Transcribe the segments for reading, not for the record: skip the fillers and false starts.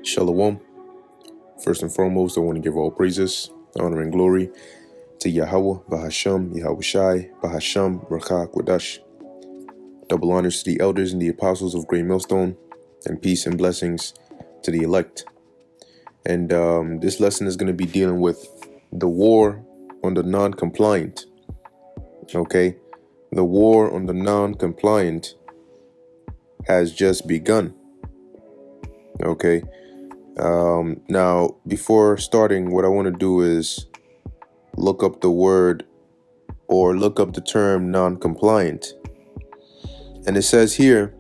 Shalom. First and foremost, I want to give all praises, honor, and glory to Yahweh, Bahasham, Yahweh Shai, Bahasham, Rakah, Quadash. Double honors to the elders and the apostles of Great Millstone, and peace and blessings to the elect. And this lesson is going to be dealing with the war on the non-compliant. Okay? The war on the non-compliant has just begun. Okay? Now, before starting, what I want to do is look up the word or look up the term non-compliant. And it says here,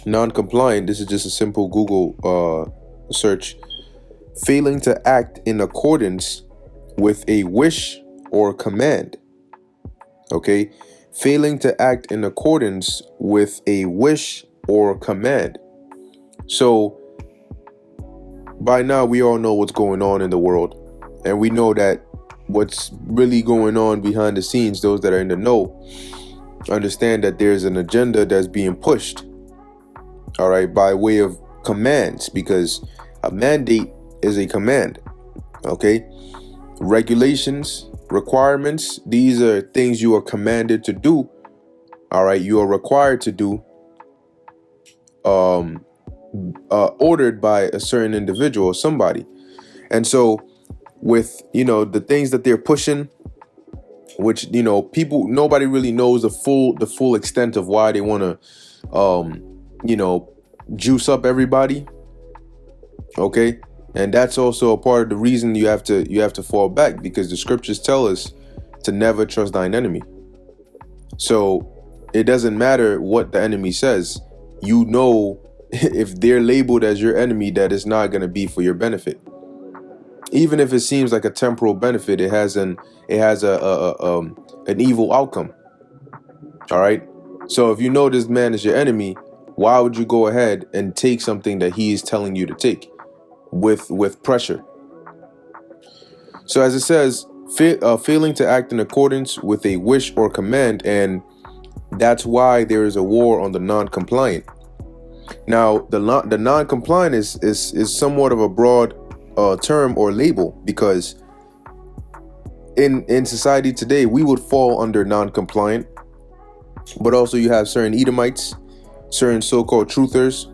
non-compliant, this is just a simple Google search, failing to act in accordance with a wish or command. Okay? Failing to act in accordance with a wish or command. So, by now, we all know what's going on in the world, and we know that what's really going on behind the scenes, those that are in the know, understand that there's an agenda that's being pushed, all right, by way of commands, because a mandate is a command, okay? Regulations, requirements, these are things you are commanded to do, all right? You are required to do, ordered by a certain individual or somebody. And so with, the things that they're pushing, which, nobody really knows the full extent of why they want to, juice up everybody. Okay. And that's also a part of the reason you have to fall back, because the scriptures tell us to never trust thine enemy. So it doesn't matter what the enemy says, if they're labeled as your enemy, that is not going to be for your benefit. Even if it seems like a temporal benefit, it has an evil outcome. All right. So if you know this man is your enemy, why would you go ahead and take something that he is telling you to take with pressure? So as it says, failing to act in accordance with a wish or command, and that's why there is a war on the non-compliant. Now, the non-compliant is somewhat of a broad term or label, because in society today, we would fall under non-compliant, but also you have certain Edomites, certain so-called truthers,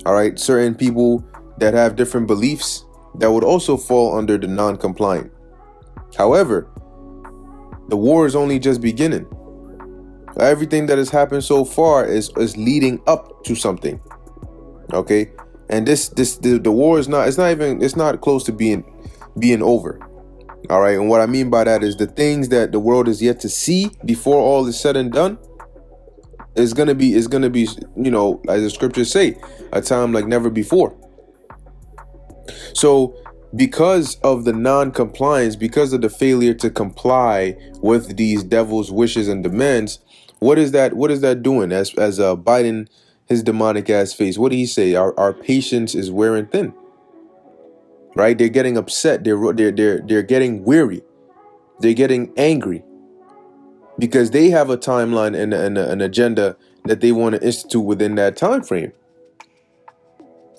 all right, certain people that have different beliefs that would also fall under the non-compliant. However, the war is only just beginning. Everything that has happened so far is leading up to something. Okay, and the war is not close to being over. All right, and what I mean by that is the things that the world is yet to see before all is said and done is gonna be as the scriptures say, a time like never before. So because of the non-compliance, because of the failure to comply with these devil's wishes and demands, what is that doing? As Biden, his demonic ass face, what did he say? Our patience is wearing thin. Right? They're getting upset. They're getting weary. They're getting angry because they have a timeline and an agenda that they want to institute within that time frame.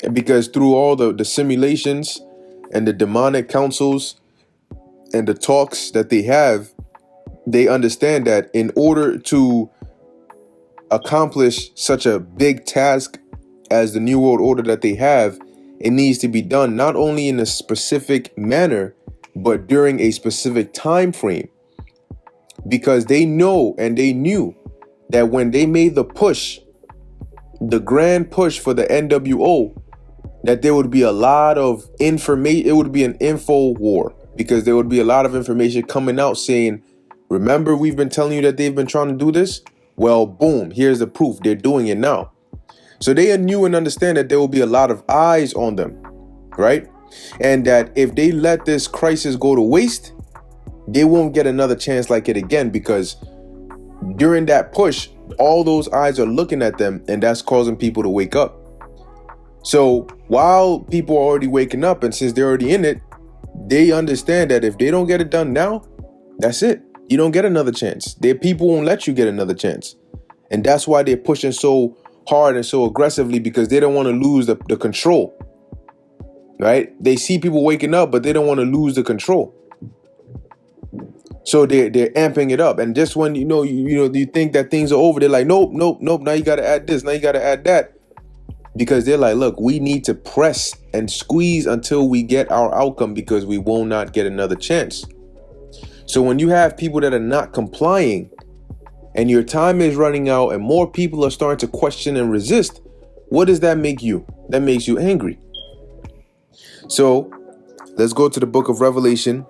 And because through all the simulations and the demonic councils and the talks that they have, they understand that in order to accomplish such a big task as the New World Order that they have, it needs to be done not only in a specific manner, but during a specific time frame. Because they know and they knew that when they made the push, the grand push for the NWO, that there would be a lot of information. It would be an info war, because there would be a lot of information coming out saying, remember, we've been telling you that they've been trying to do this? Well, boom, here's the proof. They're doing it now. So they knew and understand that there will be a lot of eyes on them, right? And that if they let this crisis go to waste, they won't get another chance like it again, because during that push, all those eyes are looking at them, and that's causing people to wake up. So while people are already waking up, and since they're already in it, they understand that if they don't get it done now, that's it. You don't get another chance. Their people won't let you get another chance. And that's why they're pushing so hard and so aggressively, because they don't want to lose the control. right? They see people waking up, but they don't want to lose the control. So they're amping it up. And just when you think that things are over, they're like, nope. Now you got to add this. Now you got to add that. Because they're like, look, we need to press and squeeze until we get our outcome, because we will not get another chance. So when you have people that are not complying and your time is running out and more people are starting to question and resist, what does that make you? That makes you angry. So let's go to the book of Revelation,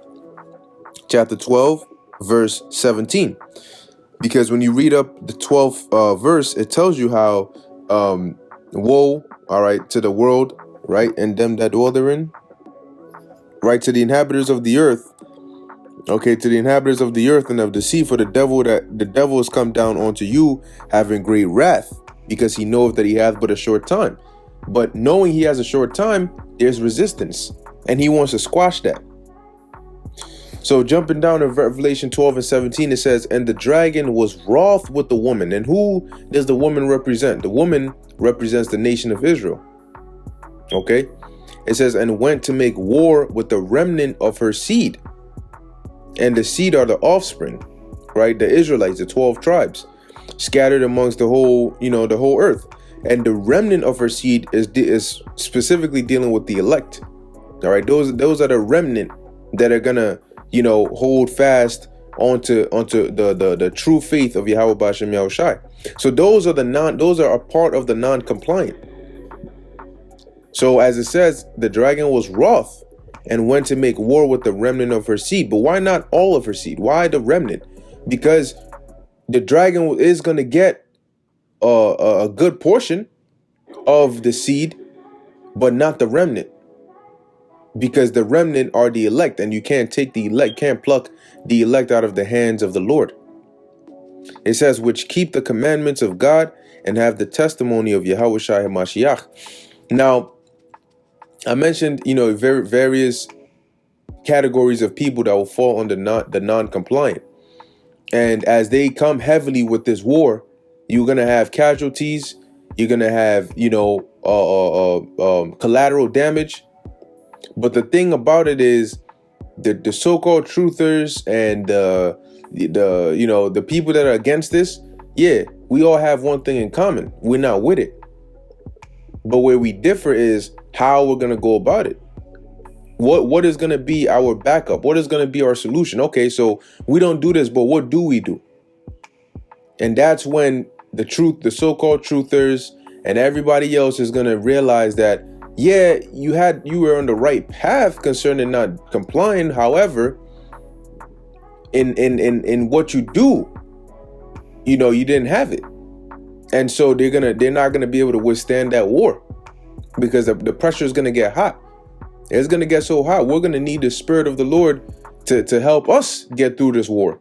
chapter 12, verse 17. Because when you read up the 12th verse, it tells you how woe, all right, to the world, right, and them that dwell therein, right, to the inhabitants of the earth, okay, to the inhabitants of the earth and of the sea, for the devil has come down onto you, having great wrath, because he knoweth that he hath but a short time. But knowing he has a short time, there's resistance, and he wants to squash that. So jumping down to Revelation 12 and 17, it says, and the dragon was wroth with the woman. And who does the woman represent? The woman represents the nation of Israel. Okay. It says, and went to make war with the remnant of her seed. And the seed are the offspring, right? The Israelites, the 12 tribes, scattered amongst the whole earth. And the remnant of her seed is specifically dealing with the elect. All right. Those are the remnant that are gonna hold fast onto the true faith of Yahweh B'Shem Yahushai. So those are a part of the non-compliant. So as it says, the dragon was wroth and went to make war with the remnant of her seed. But why not all of her seed? Why the remnant? Because the dragon is going to get a good portion of the seed, but not the remnant. Because the remnant are the elect, and you can't pluck the elect out of the hands of the Lord. It says, which keep the commandments of God and have the testimony of Yahushua HaMashiach. Now, I mentioned, various categories of people that will fall under the non-compliant. And as they come heavily with this war, you're going to have casualties. You're going to have, collateral damage. But the thing about it is the so-called truthers and the people that are against this, yeah, we all have one thing in common. We're not with it. But where we differ is how we're going to go about it. What is going to be our backup? What is going to be our solution? Okay, so we don't do this, but what do we do? And that's when the so-called truthers and everybody else is going to realize that, yeah, you were on the right path concerning not complying. However, in what you do, you didn't have it. And so they're not gonna be able to withstand that war, because the pressure is gonna get hot. It's gonna get so hot. We're gonna need the Spirit of the Lord to help us get through this war.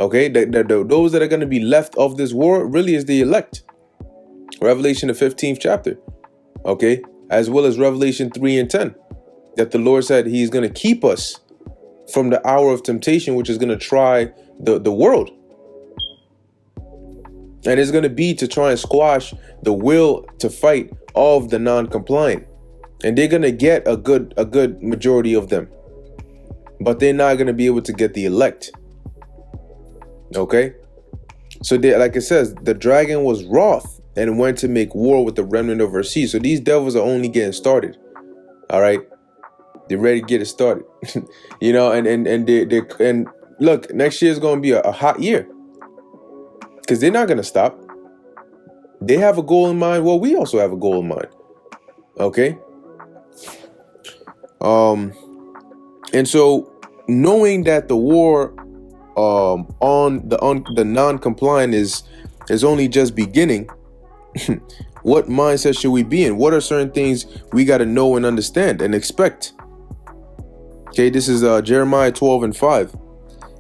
Okay, those that are gonna be left of this war really is the elect. Revelation the 15th chapter. Okay, as well as Revelation 3 and 10, that the Lord said he's going to keep us from the hour of temptation, which is going to try the world. And it's going to be to try and squash the will to fight of the non-compliant. And they're going to get a good majority of them. But they're not going to be able to get the elect. Okay, so like it says, the dragon was wroth and went to make war with the remnant of her seed. So these devils are only getting started. All right, they're ready to get it started. And look, next year is going to be a hot year, because they're not going to stop. They have a goal in mind. Well, we also have a goal in mind. Okay. And so knowing that the war on the non-compliant is only just beginning. What mindset should we be in? What are certain things we got to know and understand and expect? Okay, this is Jeremiah 12 and 5.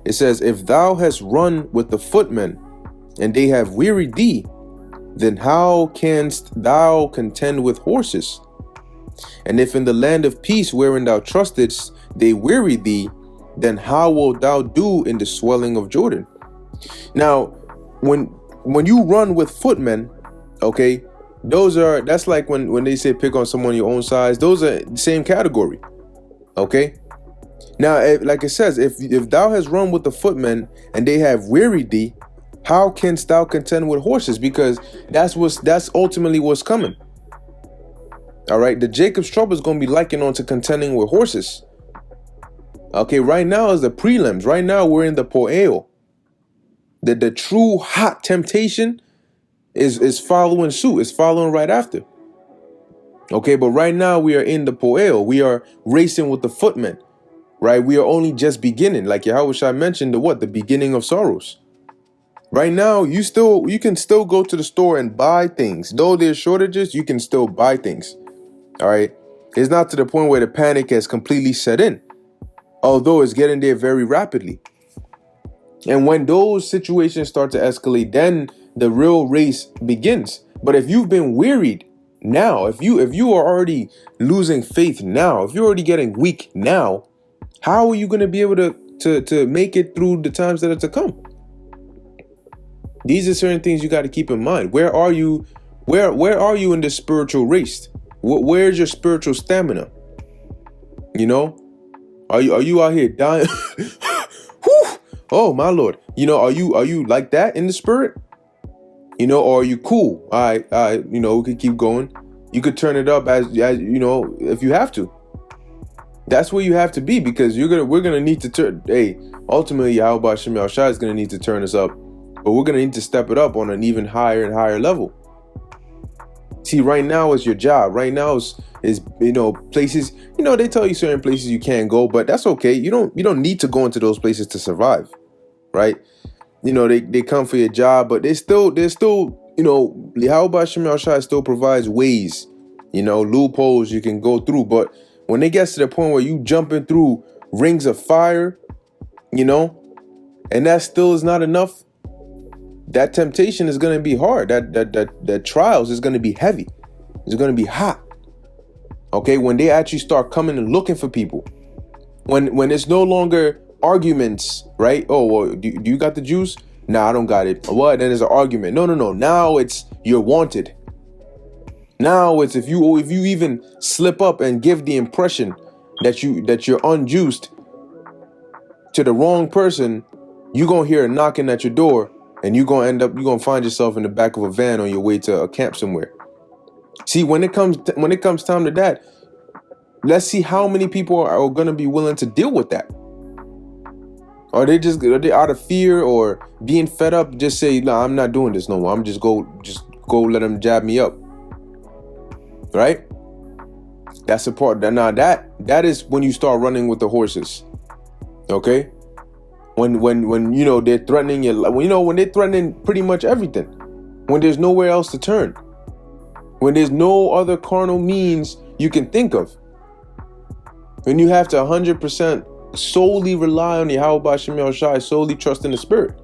It says, if thou hast run with the footmen and they have wearied thee, then how canst thou contend with horses? And if in the land of peace wherein thou trustedst they weary thee, then how wilt thou do in the swelling of Jordan? Now, when you run with footmen, okay, That's like when they say pick on someone your own size. Those are the same category. Okay. Now, like it says, if thou hast run with the footmen and they have wearied thee, how canst thou contend with horses? Because that's ultimately what's coming. All right, the Jacob's trouble is going to be likened on to contending with horses. Okay, right now is the prelims. Right now we're in the poeo. The true hot temptation is following suit. It's following right after. Okay, but right now we are in the poeo. We are racing with the footmen. Right, we are only just beginning. Like Yahushua mentioned, the beginning of sorrows. Right now, you can still go to the store and buy things. Though there's shortages, you can still buy things. All right, it's not to the point where the panic has completely set in, although it's getting there very rapidly. And when those situations start to escalate, then the real race begins. But if you've been wearied now, if you are already losing faith now, if you're already getting weak now, how are you going to be able to make it through the times that are to come? These are certain things you got to keep in mind. Where are you? Where are you in the spiritual race? Where's your spiritual stamina? You know, are you out here dying? Oh my Lord! You know, are you like that in the spirit? You know, or are you cool? All right, you know, we could keep going. You could turn it up as you know, if you have to. That's where you have to be, because we're gonna need to turn. Hey, ultimately, Yahweh Shem Yahushua is gonna need to turn us up, but we're gonna need to step it up on an even higher and higher level. See, right now is your job. Right now is you know, places. You know, they tell you certain places you can't go, but that's okay. You don't need to go into those places to survive, right? You know, they come for your job, but there's still you know, Yahweh Shem Yahushua still provides ways, you know, loopholes you can go through, but when it gets to the point where you jumping through rings of fire, you know, and that still is not enough, that temptation is going to be hard. That trials is going to be heavy. It's going to be hot. Okay, when they actually start coming and looking for people, when it's no longer arguments, right? Oh, well, do you got the juice? Nah, I don't got it. What? Then there's an argument. No. Now it's you're wanted. Now it's if you even slip up and give the impression that you're unjuiced to the wrong person, you're gonna hear a knocking at your door, and you're gonna find yourself in the back of a van on your way to a camp somewhere. See, when it comes time to that, let's see how many people are gonna be willing to deal with that. Are they out of fear or being fed up? Just say, nah, I'm not doing this no more. I'm just go let them jab me up. Right? That's the part. Now that is when you start running with the horses. Okay? When you know they're threatening when they're threatening pretty much everything. When there's nowhere else to turn. When there's no other carnal means you can think of. When you have to 100% solely rely on Yahweh Shem Yahushua, solely trust in the Spirit.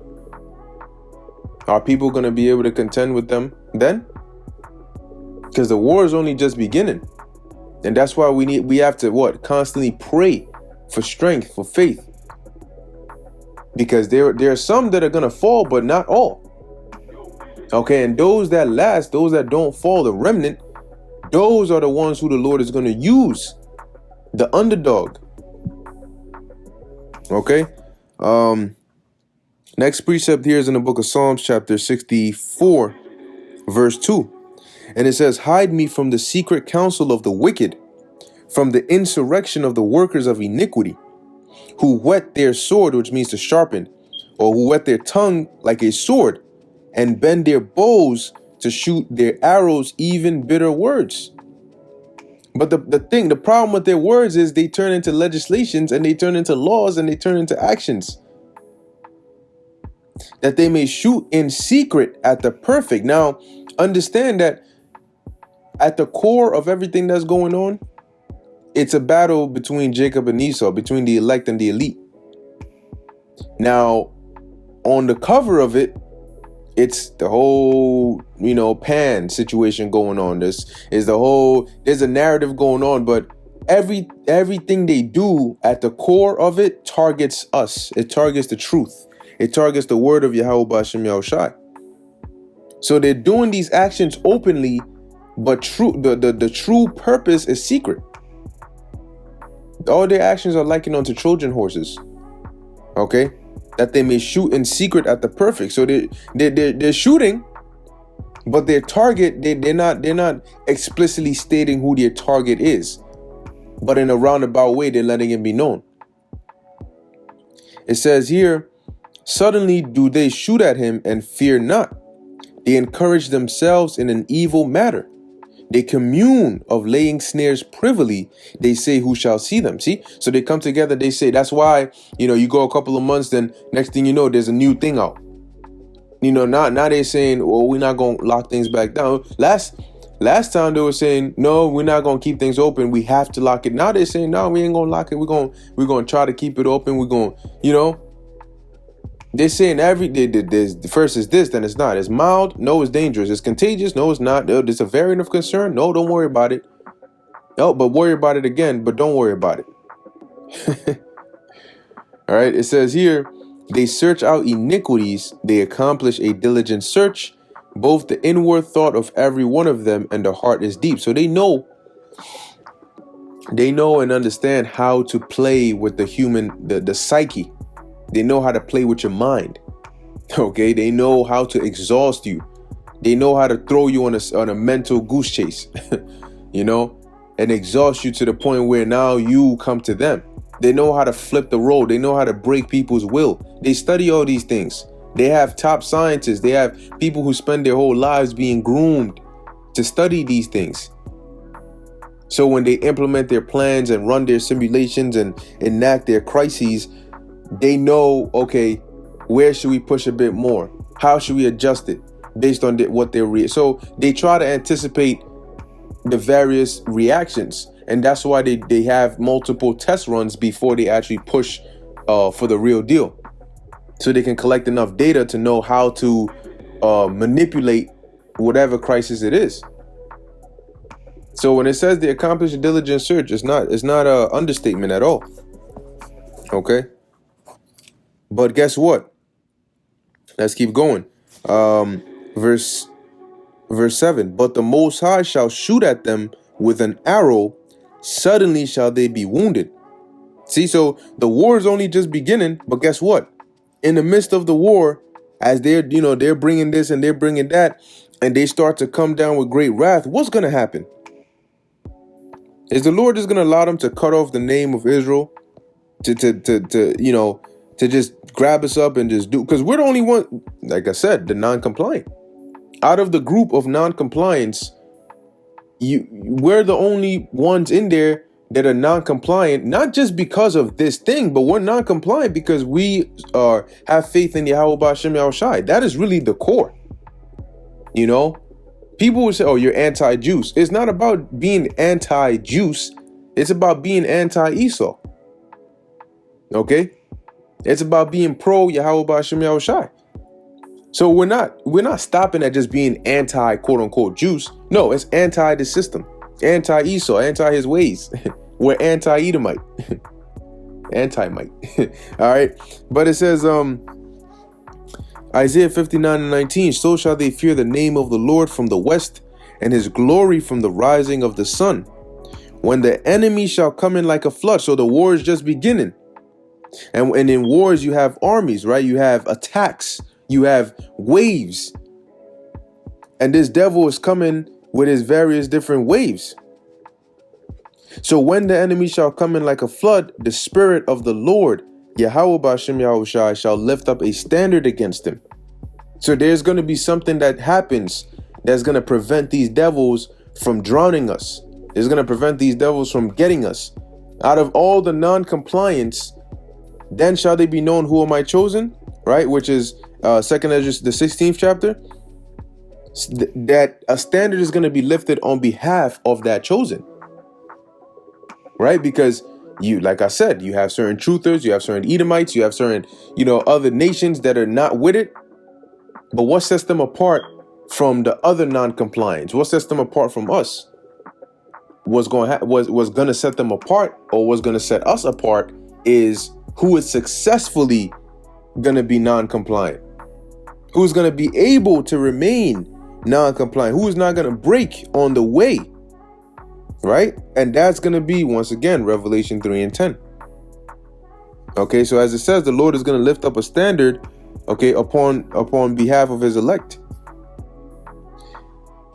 Are people going to be able to contend with them then? Because the war is only just beginning. And that's why we have to constantly pray for strength, for faith. Because there are some that are going to fall, but not all. Okay, and those that last, those that don't fall, the remnant, those are the ones who the Lord is going to use. The underdog. Okay. Next precept here is in the book of Psalms, chapter 64, verse 2. And it says, hide me from the secret counsel of the wicked, from the insurrection of the workers of iniquity, who whet their sword, which means to sharpen, or who whet their tongue like a sword, and bend their bows to shoot their arrows, even bitter words. But the problem with their words is they turn into legislations, and they turn into laws, and they turn into actions. That they may shoot in secret at the perfect. Now, understand that at the core of everything that's going on, it's a battle between Jacob and Esau, between the elect and the elite. Now, on the cover of it, it's the whole, Pan situation going on. There's a narrative going on, but everything they do at the core of it targets us. It targets the truth. It targets the word of Yahweh Shem Yahushua. So they're doing these actions openly But the true purpose is secret. All their actions are likened unto Trojan horses. Okay, that they may shoot in secret at the perfect. So they're shooting, but their target, they're not explicitly stating who their target is, but in a roundabout way they're letting it be known. It says here, suddenly do they shoot at him and fear not. They encourage themselves in an evil matter. They commune of laying snares privily. They say, who shall see them? See? So they come together. They say, that's why, you go a couple of months, then next thing you know, there's a new thing out. Now they're saying, well, we're not going to lock things back down. Last time they were saying, no, we're not going to keep things open. We have to lock it. Now they're saying, no, we ain't going to lock it. We're going to try to keep it open. We're going, they're saying the first is this, then it's not. It's mild. No, it's dangerous. It's contagious. No, it's not. There's a variant of concern. No, don't worry about it. No, but worry about it again, but don't worry about it. All right. It says here, they search out iniquities. They accomplish a diligent search, both the inward thought of every one of them and the heart is deep. So they know and understand how to play with the human, the psyche. They know how to play with your mind. Okay, they know how to exhaust you. They know how to throw you on a mental goose chase, and exhaust you to the point where now you come to them. They know how to flip the role. They know how to break people's will. They study all these things. They have top scientists. They have people who spend their whole lives being groomed to study these things. So when they implement their plans and run their simulations and enact their crises, they know, okay, where should we push a bit more? How should we adjust it based on what they're so they try to anticipate the various reactions. And that's why they have multiple test runs before they actually push for the real deal. So they can collect enough data to know how to manipulate whatever crisis it is. So when it says they accomplish a diligent search, it's not an understatement at all. Okay. But guess what? Let's keep going. Verse 7. But the Most High shall shoot at them with an arrow. Suddenly shall they be wounded. See, so the war is only just beginning. But guess what? In the midst of the war, as they're bringing this and they're bringing that, and they start to come down with great wrath, what's going to happen? Is the Lord just going to allow them to cut off the name of Israel? To just grab us up and just do, because we're the only one, like I said, the non-compliant. Out of the group of non-compliance, we're the only ones in there that are non-compliant, not just because of this thing, but we're non-compliant because we have faith in Yahweh B'Shem Yahushai. That is really the core. People would say, oh, you're anti-Juice. It's not about being anti-Juice. It's about being anti-Esau. Okay? It's about being pro Yahweh B'Shem Yahushai. So we're not stopping at just being anti quote unquote Juice. No, it's anti the system, anti Esau, anti his ways. We're anti Edomite, anti-mite. All right. But it says, Isaiah 59:19, so shall they fear the name of the Lord from the west and his glory from the rising of the sun. When the enemy shall come in like a flood. So the war is just beginning. And in wars, you have armies, right? You have attacks. You have waves. And this devil is coming with his various different waves. So when the enemy shall come in like a flood, the spirit of the Lord, Yahweh B'Shem Yahushai, shall lift up a standard against him. So there's going to be something that happens that's going to prevent these devils from drowning us. It's going to prevent these devils from getting us. Out of all the non-compliance, then shall they be known who am I chosen, right? Which is 2nd Ezra, the 16th chapter. That a standard is going to be lifted on behalf of that chosen, right? Because you, like I said, you have certain truthers, you have certain Edomites, you have certain, other nations that are not with it. But what sets them apart from the other non-compliance? What sets them apart from us? Was going to set them apart, or was going to set us apart, is who is successfully going to be non-compliant, who's going to be able to remain non-compliant, who is not going to break on the way, right? And that's going to be, once again, Revelation 3 and 10. Okay, so as it says, the Lord is going to lift up a standard, okay, upon behalf of his elect.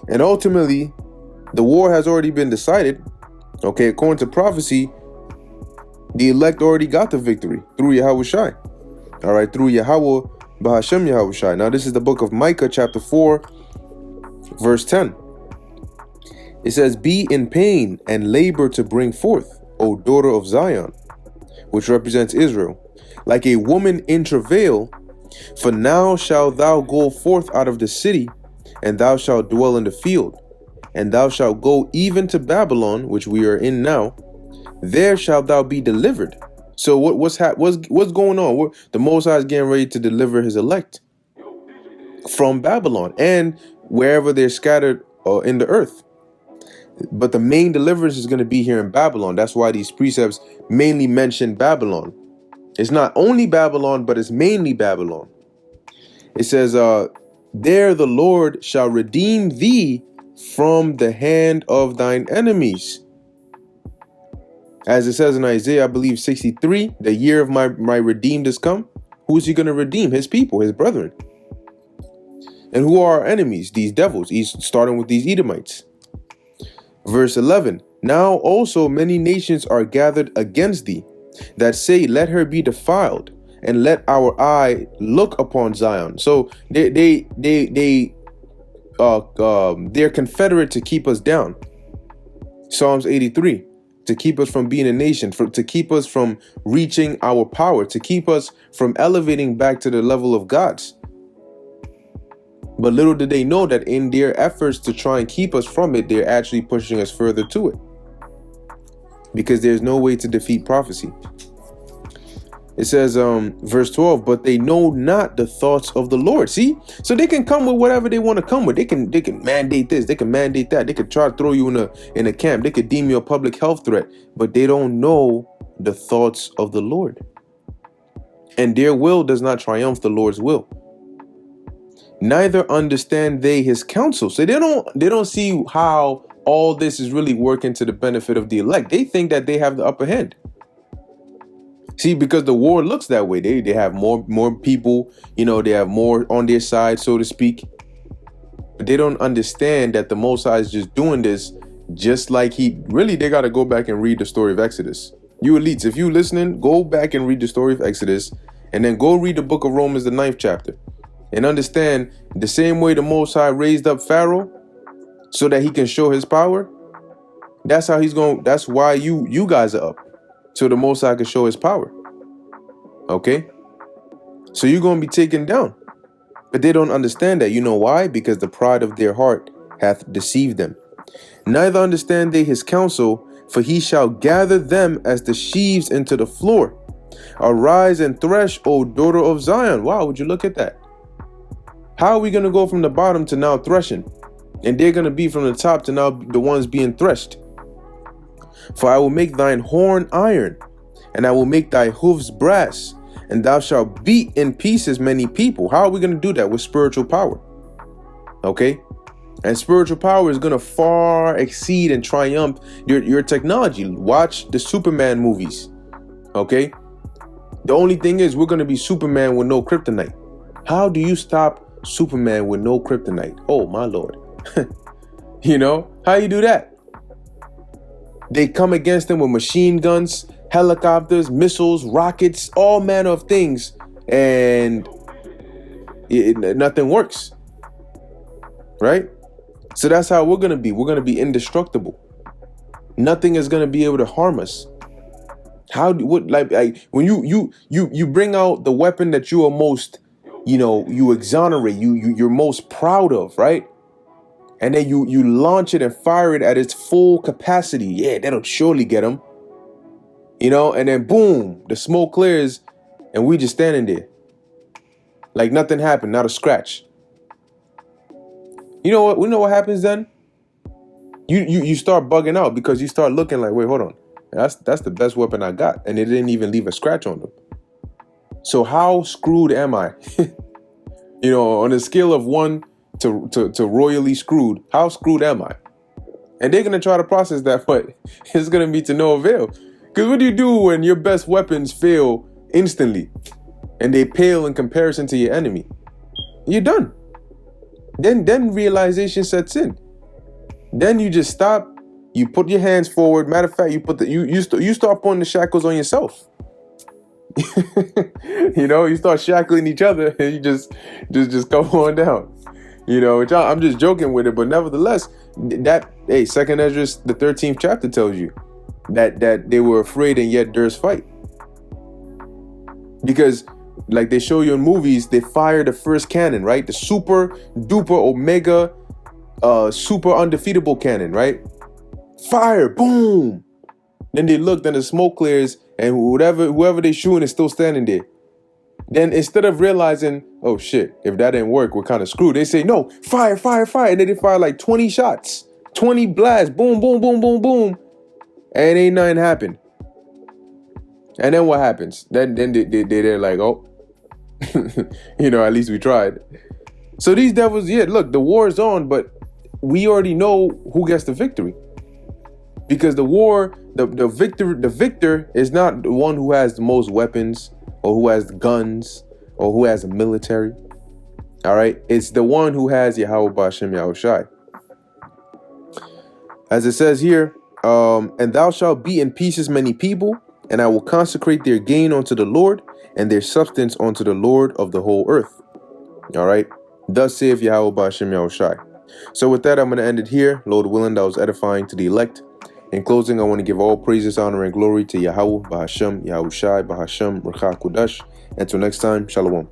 And ultimately, the war has already been decided. Okay, according to prophecy, the elect already got the victory through Yahweh Shai. All right, through Yahweh Bahashem Yahweh Shai. Now, this is the book of Micah, chapter 4, verse 10. It says, "Be in pain and labor to bring forth, O daughter of Zion," which represents Israel, "like a woman in travail. For now shalt thou go forth out of the city, and thou shalt dwell in the field. And thou shalt go even to Babylon," which we are in now. "There shalt thou be delivered." So what's going on? The Most High is getting ready to deliver his elect from Babylon and wherever they're scattered in the earth. But the main deliverance is going to be here in Babylon. That's why these precepts mainly mention Babylon. It's not only Babylon, but it's mainly Babylon. It says, "There the Lord shall redeem thee from the hand of thine enemies." As it says in Isaiah, I believe 63, "The year of my redeemed is come." Who is he going to redeem? His people, his brethren. And who are our enemies? These devils. He's starting with these Edomites. Verse 11, "Now also many nations are gathered against thee, that say, let her be defiled, and let our eye look upon Zion." So they're confederate to keep us down. Psalms 83, to keep us from being a nation, to keep us from reaching our power, to keep us from elevating back to the level of God's. But little did they know that in their efforts to try and keep us from it, they're actually pushing us further to it. Because there's no way to defeat prophecy. It says, verse 12, "But they know not the thoughts of the Lord." See, so they can come with whatever they want to come with. They can mandate this, they can mandate that, they could try to throw you in a camp, they could deem you a public health threat, but they don't know the thoughts of the Lord. And their will does not triumph the Lord's will. "Neither understand they his counsel." So they don't see how all this is really working to the benefit of the elect. They think that they have the upper hand. See, because the war looks that way. They have more people, they have more on their side, so to speak. But they don't understand that the Most High is just doing this just like they got to go back and read the story of Exodus. You elites, if you listening, go back and read the story of Exodus, and then go read the book of Romans, the 9th chapter, and understand the same way the Most High raised up Pharaoh so that he can show his power. That's why you guys are up. So the Most High can show his power. Okay? So you're going to be taken down. But they don't understand that. You know why? Because the pride of their heart hath deceived them. "Neither understand they his counsel, for he shall gather them as the sheaves into the floor. Arise and thresh, O daughter of Zion." Wow, would you look at that? How are we going to go from the bottom to now threshing? And they're going to be from the top to now the ones being threshed. "For I will make thine horn iron, and I will make thy hoofs brass, and thou shalt beat in pieces many people." How are we going to do that? With spiritual power. Okay? And spiritual power is going to far exceed and triumph your technology. Watch the Superman movies. Okay? The only thing is we're going to be Superman with no kryptonite. How do you stop Superman with no kryptonite? Oh, my Lord. How you do that? They come against him with machine guns, helicopters, missiles, rockets, all manner of things, and nothing works. Right? So that's how we're going to be. We're going to be indestructible. Nothing is going to be able to harm us. When you bring out the weapon that you are most, you exonerate, you're most proud of, right? And then you launch it and fire it at its full capacity. Yeah, that'll surely get them. And then boom, the smoke clears and we just standing there. Like nothing happened, not a scratch. You know what? We know what happens then? You start bugging out because you start looking like, wait, hold on. That's the best weapon I got. And it didn't even leave a scratch on them. So how screwed am I? On a scale of 1 to royally screwed. How screwed am I? And they're gonna try to process that, but it's gonna be to no avail. Because what do you do when your best weapons fail instantly and they pale in comparison to your enemy? You're done. Then realization sets in. Then you just stop. You put your hands forward. Matter of fact, you start putting the shackles on yourself. You start shackling each other, and you just come on down. Which I'm just joking with it, but nevertheless, Second Ezra, the 13th chapter tells you that they were afraid and yet durst fight, because like they show you in movies, they fire the first cannon, right? The super duper omega, super undefeatable cannon, right? Fire, boom. Then they look, then the smoke clears, and whoever they shooting is still standing there. Then instead of realizing, oh shit, if that didn't work, we're kind of screwed, they say, no, fire, fire, fire. And then they fire like 20 shots, 20 blasts, boom, boom, boom, boom, boom. And ain't nothing happened. And then what happens? Then they're like, oh, at least we tried. So these devils, look, the war is on, but we already know who gets the victory. Because the war, the victor is not the one who has the most weapons, or who has the guns, or who has the military. All right, it's the one who has Yahweh Ba'ashem Yahushai. As it says here, and thou shalt beat in pieces many people, and I will consecrate their gain unto the Lord, and their substance unto the Lord of the whole earth. All right, thus saith Yahweh Ba'ashem Yahushai. So with that, I'm going to end it here. Lord willing, that was edifying to the elect. In closing, I want to give all praises, honor, and glory to Yahweh, Ba'ashem, Yahushai, Ba'ashem, Ruach HaKodesh. Until next time, Shalom.